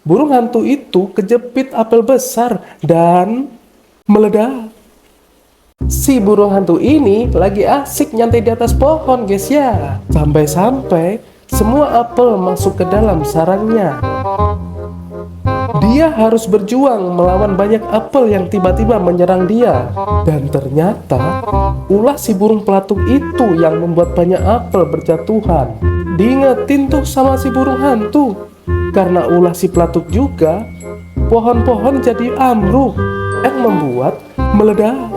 burung hantu itu kejepit apel besar dan meledak. Si burung hantu ini lagi asik nyantai di atas pohon, guys ya. Sampai-sampai semua apel masuk ke dalam sarangnya. Dia harus berjuang melawan banyak apel yang tiba-tiba menyerang dia. Dan ternyata ulah si burung pelatuk itu yang membuat banyak apel berjatuhan. Diingetin tuh sama si burung hantu. Karena ulah si pelatuk juga, pohon-pohon jadi ambruk yang membuat meledak.